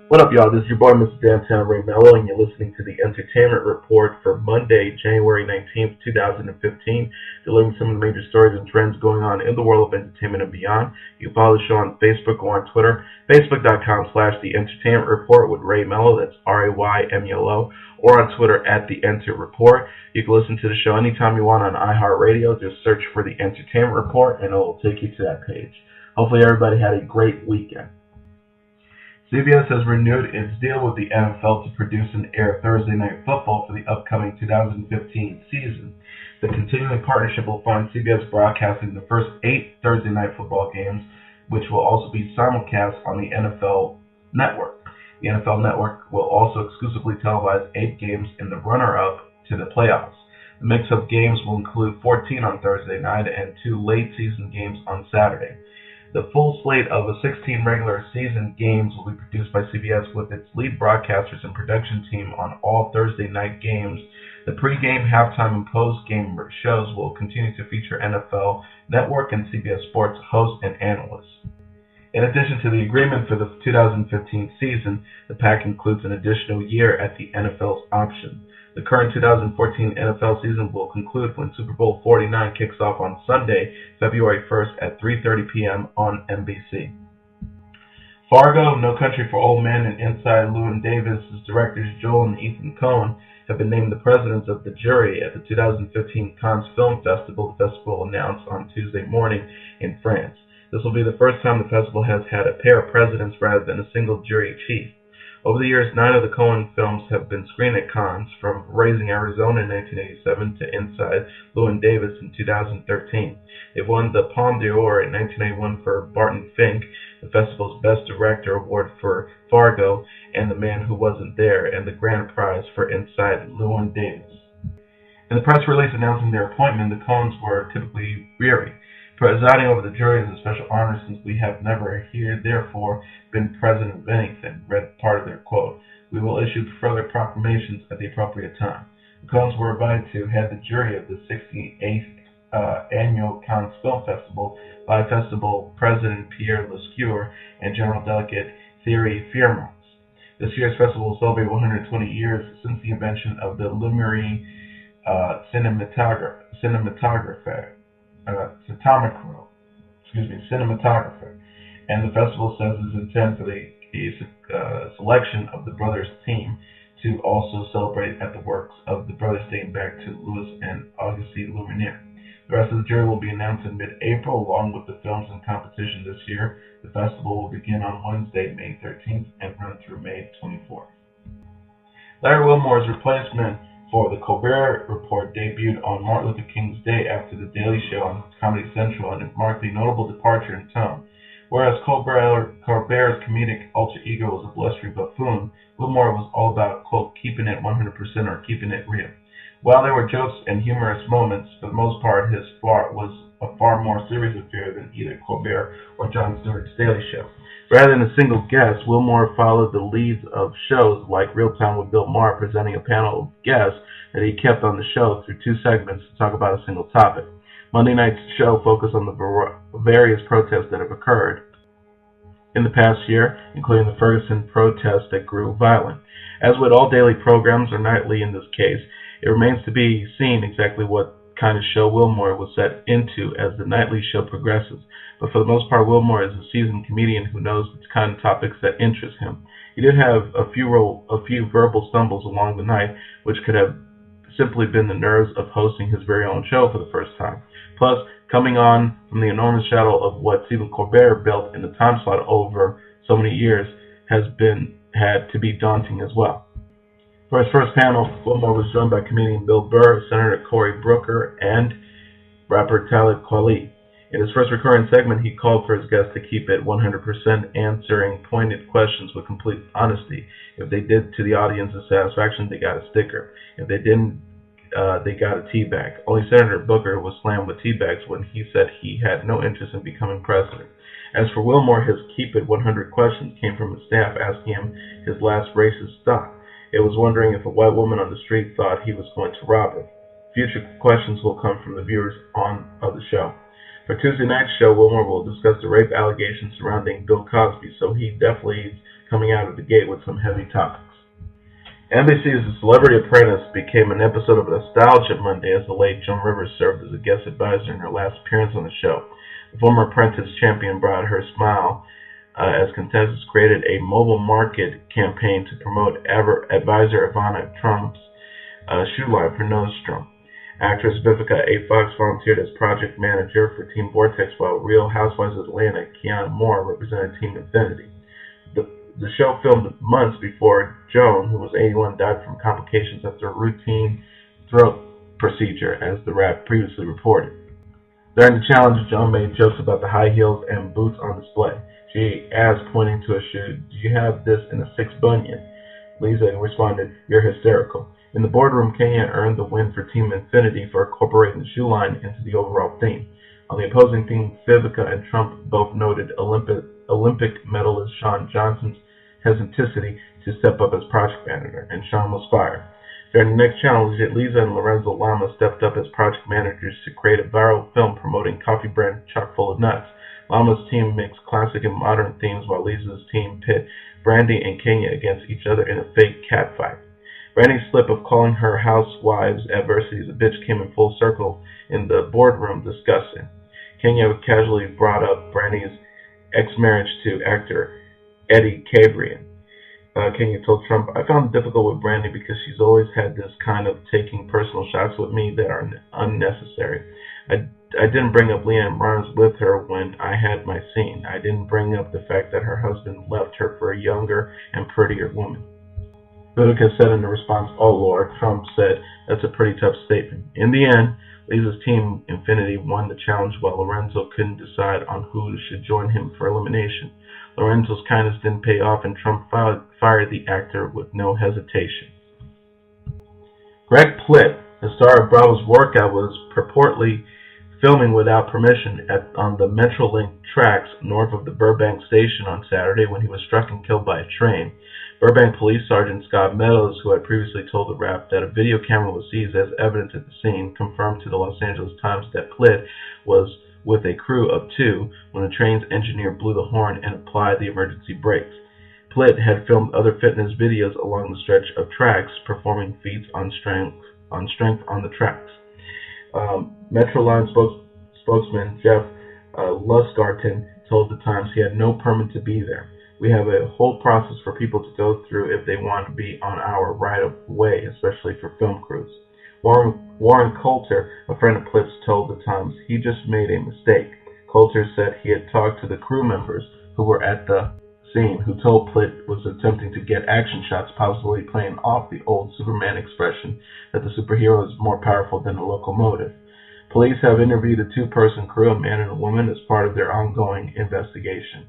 What up, y'all? This is your boy, Mr. Downtown Ray Melo, and you're listening to the Entertainment Report for Monday, January 19th, 2015, delivering some of the major stories and trends going on in the world of entertainment and beyond. You can follow the show on Facebook or on Twitter, facebook.com/The Entertainment Report with Ray Melo, that's RAYMELO, or on Twitter @The Enter Report. You can listen to the show anytime you want on iHeartRadio. Just search for The Entertainment Report, and it will take you to that page. Hopefully everybody had a great weekend. CBS has renewed its deal with the NFL to produce and air Thursday Night Football for the upcoming 2015 season. The continuing partnership will fund CBS broadcasting the first 8 Thursday Night Football games, which will also be simulcast on the NFL Network. The NFL Network will also exclusively televise 8 games in the runner-up to the playoffs. The mix of games will include 14 on Thursday night and 2 late-season games on Saturday. The full slate of 16 regular season games will be produced by CBS with its lead broadcasters and production team on all Thursday night games. The pregame, halftime, and postgame shows will continue to feature NFL Network and CBS Sports hosts and analysts. In addition to the agreement for the 2015 season, the pack includes an additional year at the NFL's option. The current 2014 NFL season will conclude when Super Bowl 49 kicks off on Sunday, February 1st at 3:30 p.m. on NBC. Fargo, No Country for Old Men, and Inside Llewyn Davis' directors Joel and Ethan Coen have been named the presidents of the jury at the 2015 Cannes Film Festival. The festival announced on Tuesday morning in France. This will be the first time the festival has had a pair of presidents rather than a single jury chief. Over the years, 9 of the Coen films have been screened at Cannes, from Raising Arizona in 1987 to Inside Llewyn Davis in 2013. They won the Palme d'Or in 1981 for Barton Fink, the festival's Best Director award for Fargo and The Man Who Wasn't There, and the grand prize for Inside Llewyn Davis. In the press release announcing their appointment, the Coens were typically weary. Presiding over the jury is a special honor since we have never here, therefore, been president of anything, read part of their quote. We will issue further proclamations at the appropriate time. The Coens were invited to head the jury of the 68th annual Cannes Film Festival by festival president Pierre Lescure and general delegate Thierry Firmans. This year's festival will celebrate 120 years since the invention of the Lumiere cinematographer, and the festival says it's intended for the selection of the brothers' team to also celebrate at the works of the brothers dating back to Louis and Auguste Lumiere. The rest of the jury will be announced in mid-April, along with the films in competition this year. The festival will begin on Wednesday, May 13th, and run through May 24th. Larry Wilmore's replacement for The Colbert Report debuted on Martin Luther King's Day after The Daily Show on Comedy Central, and it marked a notable departure in tone. Whereas Colbert's comedic alter ego was a blustery buffoon, Wilmore was all about, quote, keeping it 100% or keeping it real. While there were jokes and humorous moments, for the most part, his plot was a far more serious affair than either Colbert or Jon Stewart's Daily Show. Rather than a single guest, Wilmore followed the leads of shows like Real Time with Bill Maher, presenting a panel of guests that he kept on the show through 2 segments to talk about a single topic. Monday night's show focused on the various protests that have occurred in the past year, including the Ferguson protests that grew violent. As with all daily programs, or nightly in this case, it remains to be seen exactly what kind of show Wilmore was set into as the nightly show progresses. But for the most part, Wilmore is a seasoned comedian who knows the kind of topics that interest him. He did have a few verbal stumbles along the night, which could have simply been the nerves of hosting his very own show for the first time. Plus, coming on from the enormous shadow of what Stephen Colbert built in the time slot over so many years had to be daunting as well. For his first panel, Wilmore was joined by comedian Bill Burr, Senator Cory Booker, and rapper Talib Kweli. In his first recurring segment, he called for his guests to keep it 100%, answering pointed questions with complete honesty. If they did to the audience's satisfaction, they got a sticker. If they didn't, they got a tea bag. Only Senator Booker was slammed with tea bags when he said he had no interest in becoming president. As for Wilmore, his keep it 100 questions came from his staff asking him his last racist thought. It was wondering if a white woman on the street thought he was going to rob her. Future questions will come from the viewers of the show. For Tuesday night's show, Wilmore will discuss the rape allegations surrounding Bill Cosby, so he definitely coming out of the gate with some heavy topics. NBC's The Celebrity Apprentice became an episode of Nostalgia Monday as the late Joan Rivers served as a guest advisor in her last appearance on the show. The former Apprentice champion brought her smile as contestants created a mobile market campaign to promote advisor Ivana Trump's shoe line for Nordstrom. Actress Vivica A. Fox volunteered as project manager for Team Vortex, while Real Housewives of Atlanta Kiana Moore represented Team Infinity. The show filmed months before Joan, who was 81, died from complications after a routine throat procedure, as the Wrap previously reported. During the challenge, Joan made jokes about the high heels and boots on display. She asked, pointing to a shoe, "Do you have this in a 6 bunion?" Lisa responded, "You're hysterical." In the boardroom, Kenya earned the win for Team Infinity for incorporating the shoe line into the overall theme. On the opposing team, Vivica and Trump both noted Olympic medalist Shawn Johnson's hesitancy to step up as project manager, and Shawn was fired. During the next challenge, Lisa and Lorenzo Lama stepped up as project managers to create a viral film promoting coffee brand chock full of nuts. Lama's team mixed classic and modern themes, while Lisa's team pit Brandy and Kenya against each other in a fake cat fight. Brandy's slip of calling her housewives' adversities a bitch came in full circle in the boardroom discussing. Kenya casually brought up Brandy's ex-marriage to actor Eddie Cabrian. Kenya told Trump, "I found it difficult with Brandy because she's always had this kind of taking personal shots with me that are unnecessary. I didn't bring up Leanne Barnes with her when I had my scene. I didn't bring up the fact that her husband left her for a younger and prettier woman." Vivica said in response, "Oh Lord." Trump said, "That's a pretty tough statement." In the end, Lisa's team Infinity won the challenge, while Lorenzo couldn't decide on who should join him for elimination. Lorenzo's kindness didn't pay off, and Trump fired the actor with no hesitation. Greg Plitt, the star of Bravo's Workout, was purportedly filming without permission on the Metrolink tracks north of the Burbank station on Saturday when he was struck and killed by a train. Burbank Police Sergeant Scott Meadows, who had previously told the Wrap that a video camera was seized as evidence at the scene, confirmed to the Los Angeles Times that Plitt was with a crew of 2 when the train's engineer blew the horn and applied the emergency brakes. Plitt had filmed other fitness videos along the stretch of tracks, performing feats on strength on the tracks. Metroline spokesman Jeff Lusgarten told the Times he had no permit to be there. "We have a whole process for people to go through if they want to be on our right-of-way, especially for film crews." Warren Coulter, a friend of Plitt's, told the Times he just made a mistake. Coulter said he had talked to the crew members who were at the scene, who told Plitt was attempting to get action shots, possibly playing off the old Superman expression that the superhero is more powerful than a locomotive. Police have interviewed a 2-person crew, a man and a woman, as part of their ongoing investigation.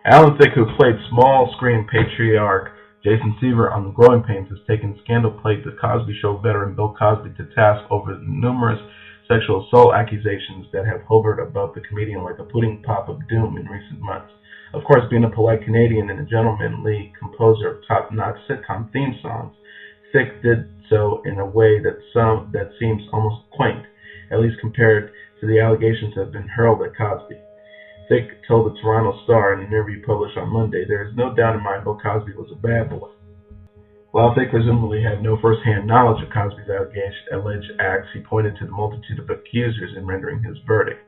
Alan Thicke, who played small-screen patriarch Jason Seaver on The Growing Pains, has taken scandal-plagued The Cosby Show veteran Bill Cosby to task over the numerous sexual assault accusations that have hovered above the comedian like a pudding pop of doom in recent months. Of course, being a polite Canadian and a gentlemanly composer of top-notch sitcom theme songs, Thicke did so in a way that seems almost quaint, at least compared to the allegations that have been hurled at Cosby. Thicke told the Toronto Star in an interview published on Monday, "There is no doubt in my mind Bill Cosby was a bad boy." While Thicke presumably had no first-hand knowledge of Cosby's alleged acts, he pointed to the multitude of accusers in rendering his verdict.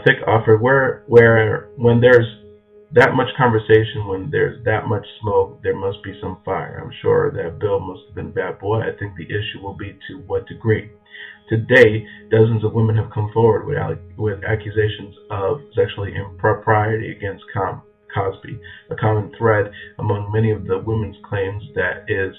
Thicke offered, when there's that much conversation, when there's that much smoke, there must be some fire. I'm sure that Bill must have been a bad boy. I think the issue will be to what degree. Today, dozens of women have come forward with accusations of sexual impropriety against Cosby. A common thread among many of the women's claims that is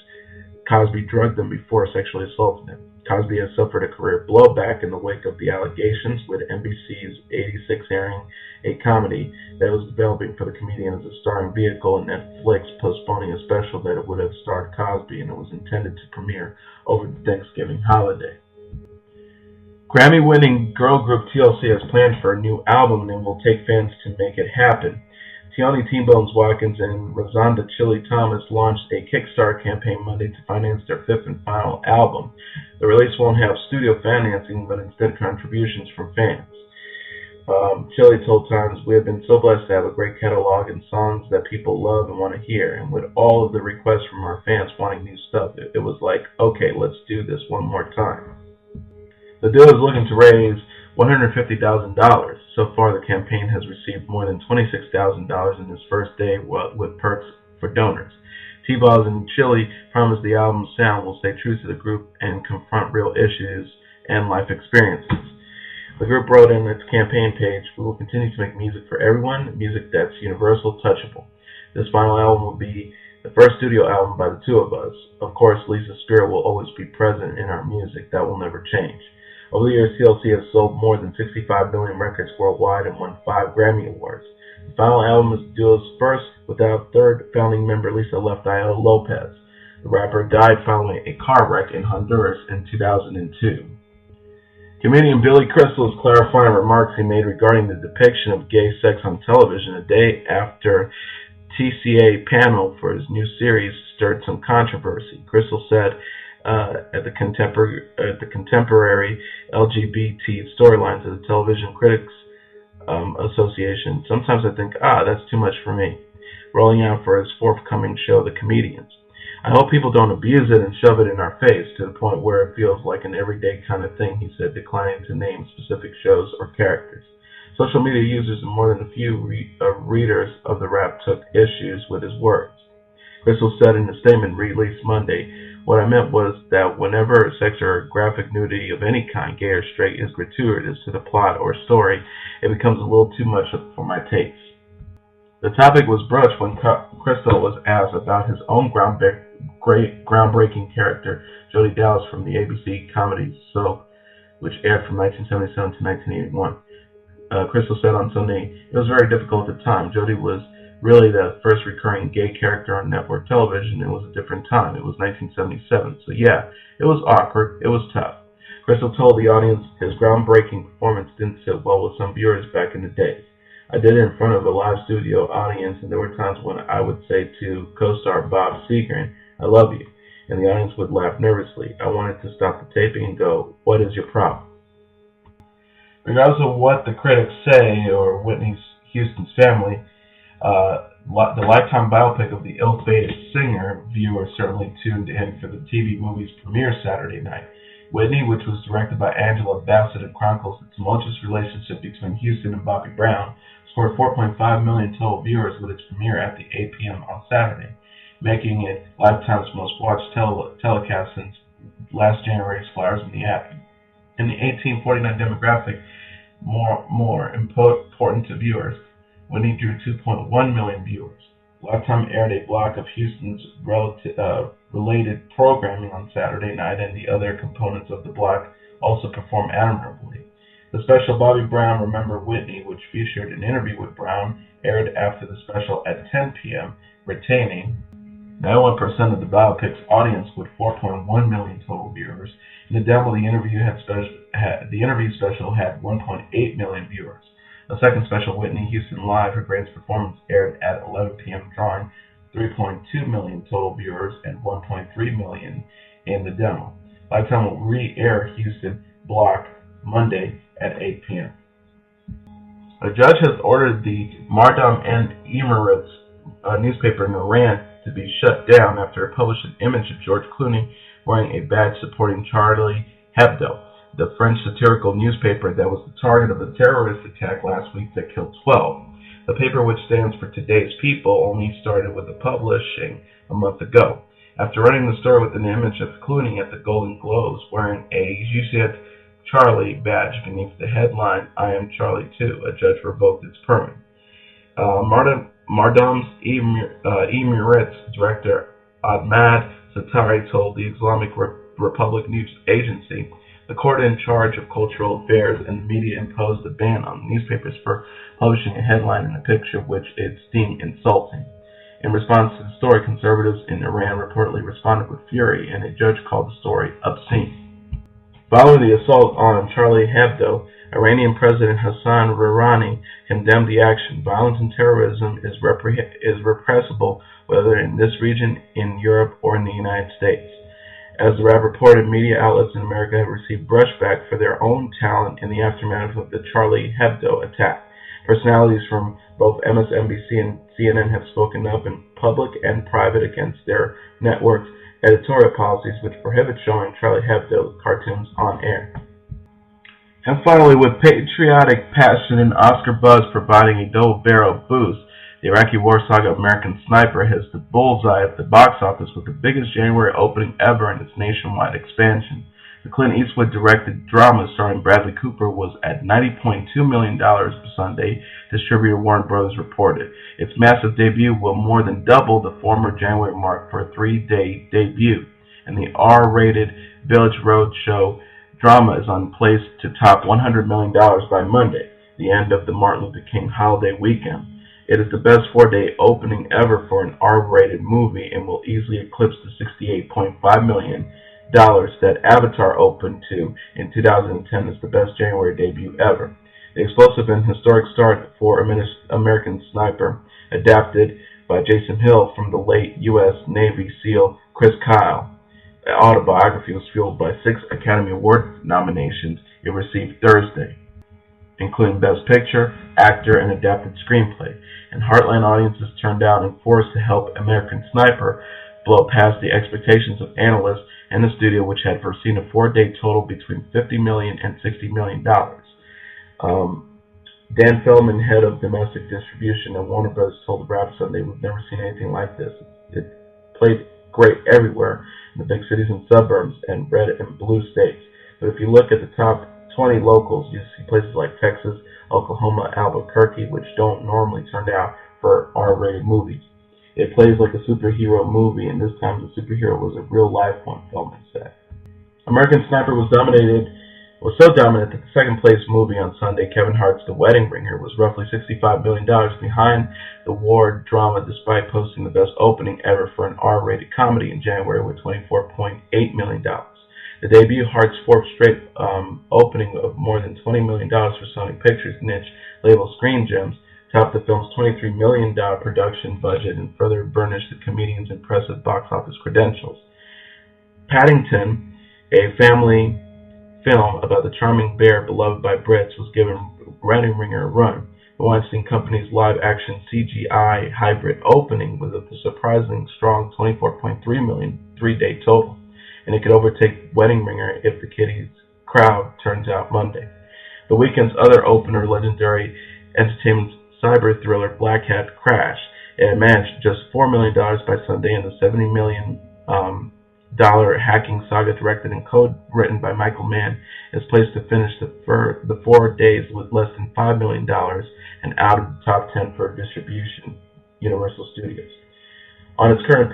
Cosby drugged them before sexually assaulting them. Cosby has suffered a career blowback in the wake of the allegations, with NBC's 86 airing a comedy that was developing for the comedian as a starring vehicle, and Netflix postponing a special that it would have starred Cosby, and it was intended to premiere over the Thanksgiving holiday. Grammy-winning girl group TLC has plans for a new album and will take fans to make it happen. Tiani T-Bones Watkins and Rosanda Chili Thomas launched a Kickstarter campaign Monday to finance their 5th and final album. The release won't have studio financing, but instead contributions from fans. Chili told Times, "We have been so blessed to have a great catalog and songs that people love and want to hear. And with all of the requests from our fans wanting new stuff, it was like, okay, let's do this one more time." The duo is looking to raise $150,000. So far, the campaign has received more than $26,000 in its first day with perks for donors. T-Boz and Chili promise the album's sound will stay true to the group and confront real issues and life experiences. The group wrote in its campaign page, "We will continue to make music for everyone, music that's universal, touchable. This final album will be the first studio album by the two of us. Of course, Lisa's spirit will always be present in our music. That will never change." Over the years, TLC has sold more than 65 million records worldwide and won 5 Grammy Awards. The final album is the duo's first without third founding member Lisa Left Eye Lopez. The rapper died following a car wreck in Honduras in 2002. Comedian Billy Crystal's clarifying remarks he made regarding the depiction of gay sex on television a day after TCA panel for his new series stirred some controversy. Crystal said at the contemporary LGBT storylines of the Television Critics Association, "Sometimes I think, that's too much for me," rolling out for his forthcoming show, The Comedians. "I hope people don't abuse it and shove it in our face to the point where it feels like an everyday kind of thing," he said, declining to name specific shows or characters. Social media users and more than a few readers of the rap took issues with his words. Crystal said in a statement released Monday, "What I meant was that whenever sex or graphic nudity of any kind, gay or straight, is gratuitous to the plot or story, it becomes a little too much for my taste." The topic was broached when Crystal was asked about his own groundbreaking character, Jody Dallas, from the ABC comedy soap, which aired from 1977 to 1981. Crystal said on Sunday, "It was very difficult at the time. Jody was really the first recurring gay character on network television. It was a different time. It was 1977. So yeah, it was awkward. It was tough." Crystal told the audience his groundbreaking performance didn't sit well with some viewers back in the day. "I did it in front of a live studio audience, and there were times when I would say to co-star Bob Seger, 'I love you,' and the audience would laugh nervously. I wanted to stop the taping and go, 'What is your problem?'" Regardless of what the critics say or Whitney Houston's family, the Lifetime biopic of the ill-fated singer, viewers certainly tuned in for the TV movie's premiere Saturday night. Whitney, which was directed by Angela Bassett and chronicles the tumultuous relationship between Houston and Bobby Brown, scored 4.5 million total viewers with its premiere at the 8 p.m. on Saturday, making it Lifetime's most watched telecast since last January's Flowers in the Attic. In the 18-49 demographic, more important to viewers, Whitney drew 2.1 million viewers. Lifetime aired a block of Houston's related programming on Saturday night, and the other components of the block also performed admirably. The special Bobby Brown Remember Whitney, which featured an interview with Brown, aired after the special at 10 p.m., retaining 91% of the biopic's audience with 4.1 million total viewers. In the demo, the interview special had 1.8 million viewers. The second special, Whitney Houston Live, her greatest performance, aired at 11 p.m., drawing 3.2 million total viewers and 1.3 million in the demo. Lifetime will re-air Houston block Monday at 8 p.m. A judge has ordered the Mardam and Emirates newspaper in Iran to be shut down after it published an image of George Clooney wearing a badge supporting Charlie Hebdo, the French satirical newspaper that was the target of a terrorist attack last week that killed 12. The paper, which stands for Today's People, only started with the publishing a month ago. After running the story with an image of Clooney at the Golden Globes wearing a You Said Charlie badge beneath the headline, "I am Charlie too," a judge revoked its permit. Mardam's Emirates director Ahmad Satari told the Islamic Republic News Agency the court in charge of cultural affairs and the media imposed a ban on newspapers for publishing a headline and a picture which it deemed insulting. In response to the story, conservatives in Iran reportedly responded with fury, and a judge called the story obscene. Following the assault on Charlie Hebdo, Iranian President Hassan Rouhani condemned the action. "Violence and terrorism is repressible, whether in this region, in Europe, or in the United States. As the rap reported, media outlets in America have received brushback for their own talent in the aftermath of the Charlie Hebdo attack. Personalities from both MSNBC and CNN have spoken up in public and private against their network's editorial policies, which prohibit showing Charlie Hebdo cartoons on air. And finally, with patriotic passion and Oscar buzz providing a double-barrel boost, the Iraqi war saga American Sniper hits the bullseye at the box office with the biggest January opening ever in its nationwide expansion. The Clint Eastwood-directed drama starring Bradley Cooper was at $90.2 million Sunday, distributor Warner Brothers reported. Its massive debut will more than double the former January mark for a three-day debut, and the R-rated Village Roadshow drama is on pace to top $100 million by Monday, the end of the Martin Luther King holiday weekend. It is the best four-day opening ever for an R-rated movie and will easily eclipse the $68.5 million that Avatar opened to in 2010 as the best January debut ever. The explosive and historic start for American Sniper, adapted by Jason Hill from the late U.S. Navy SEAL Chris Kyle. The autobiography was fueled by 6 Academy Award nominations it received Thursday, including Best Picture, Actor, and Adapted Screenplay, and Heartland audiences turned out in force to help American Sniper blow past the expectations of analysts and the studio, which had foreseen a 4-day total between $50 million and $60 million. Dan Feldman, head of domestic distribution at Warner Brothers, told the Wrap Sunday, "We've never seen anything like this. It played great everywhere, in the big cities and suburbs, and red and blue states. But if you look at the top 20 locals, you see places like Texas, Oklahoma, Albuquerque, which don't normally turn out for R-rated movies. It plays like a superhero movie, and this time the superhero was a real-life one," Feldman said. American Sniper was so dominant that the second-place movie on Sunday, Kevin Hart's The Wedding Ringer, was roughly $65 million behind the war drama, despite posting the best opening ever for an R-rated comedy in January with $24.8 million. The debut, Hart's fourth straight opening of more than $20 million for Sony Pictures' niche label Screen Gems, topped the film's $23 million production budget and further burnished the comedian's impressive box office credentials. Paddington, a family film about the charming bear beloved by Brits, was given Wedding Ringer a run. The Weinstein Company's live-action CGI hybrid opening was a surprisingly strong $24.3 million 3-day total, and it could overtake Wedding Ringer if the kiddies' crowd turns out Monday. The weekend's other opener, legendary entertainment cyber thriller Black Hat Crash, it managed just $4 million by Sunday, and the $70 million hacking saga, directed and co-written by Michael Mann, is placed to finish the 4 days with less than $5 million and out of the top 10 for distribution, Universal Studios. On its current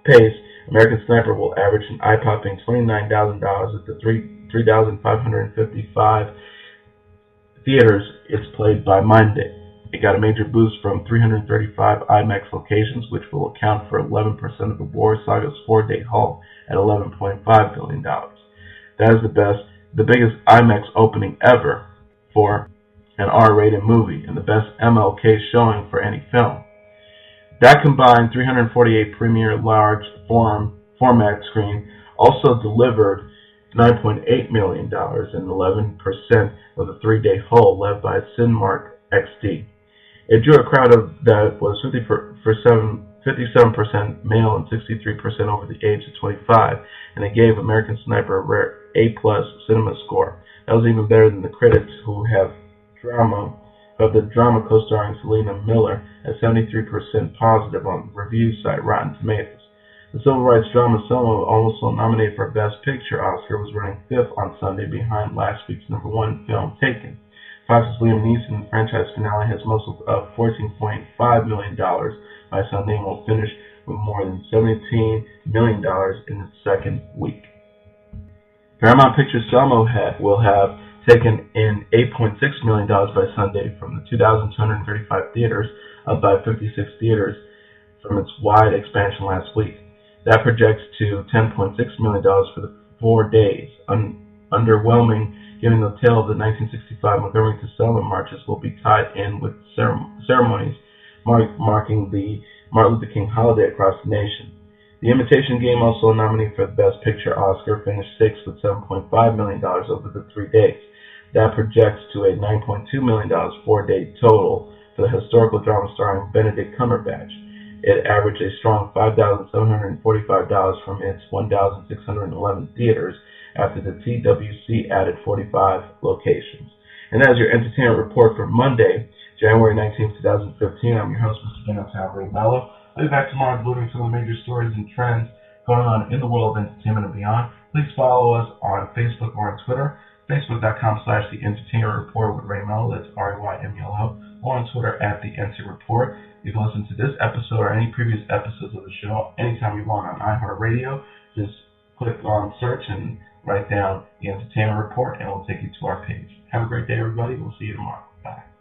pace, American Sniper will average an eye-popping $29,000 at the 3,555 theaters it's played by Monday. It got a major boost from 335 IMAX locations, which will account for 11% of the war saga's 4-day haul at $11.5 billion. That is the biggest IMAX opening ever for an R-rated movie, and the best MLK showing for any film. That combined 348 premiere large format screen also delivered $9.8 million and 11% of the 3-day haul, led by Cinemark XD. It drew a crowd that was 57% male and 63% over the age of 25, and it gave American Sniper a rare A+ cinema score. That was even better than the critics, who have the drama co-starring Selena Miller at 73% positive on the review site Rotten Tomatoes. The civil rights drama Selma, also nominated for Best Picture Oscar, was running 5th on Sunday behind last week's #1 film, Taken. Fox's Liam Neeson franchise finale has muscled up $14.5 million by Sunday and will finish with more than $17 million in its second week. Paramount Pictures' Selma will have taken in $8.6 million by Sunday from the 2,235 theaters, up by 56 theaters from its wide expansion last week. That projects to $10.6 million for the 4 days. Underwhelming, given the tale of the 1965 Montgomery to Selma marches will be tied in with ceremonies marking the Martin Luther King holiday across the nation. The Imitation Game, also a nominee for the Best Picture Oscar, finished sixth with $7.5 million over the 3 days. That projects to a $9.2 million 4-day total for the historical drama starring Benedict Cumberbatch. It averaged a strong $5,745 from its 1,611 theaters after the TWC added 45 locations. And that is your entertainment report for Monday, January 19th, 2015. I'm your host, Mr. Downtown Ray Melo. I'll be back tomorrow delivering some of the major stories and trends going on in the world of entertainment and beyond. Please follow us on Facebook or on Twitter. Facebook.com/The Entertainment Report with Ray Melo. That's RAYMELO. Or on Twitter @The Enter Report. You can listen to this episode or any previous episodes of the show anytime you want on iHeartRadio. Just click on search and write down The Entertainment Report, and it will take you to our page. Have a great day, everybody. We'll see you tomorrow. Bye.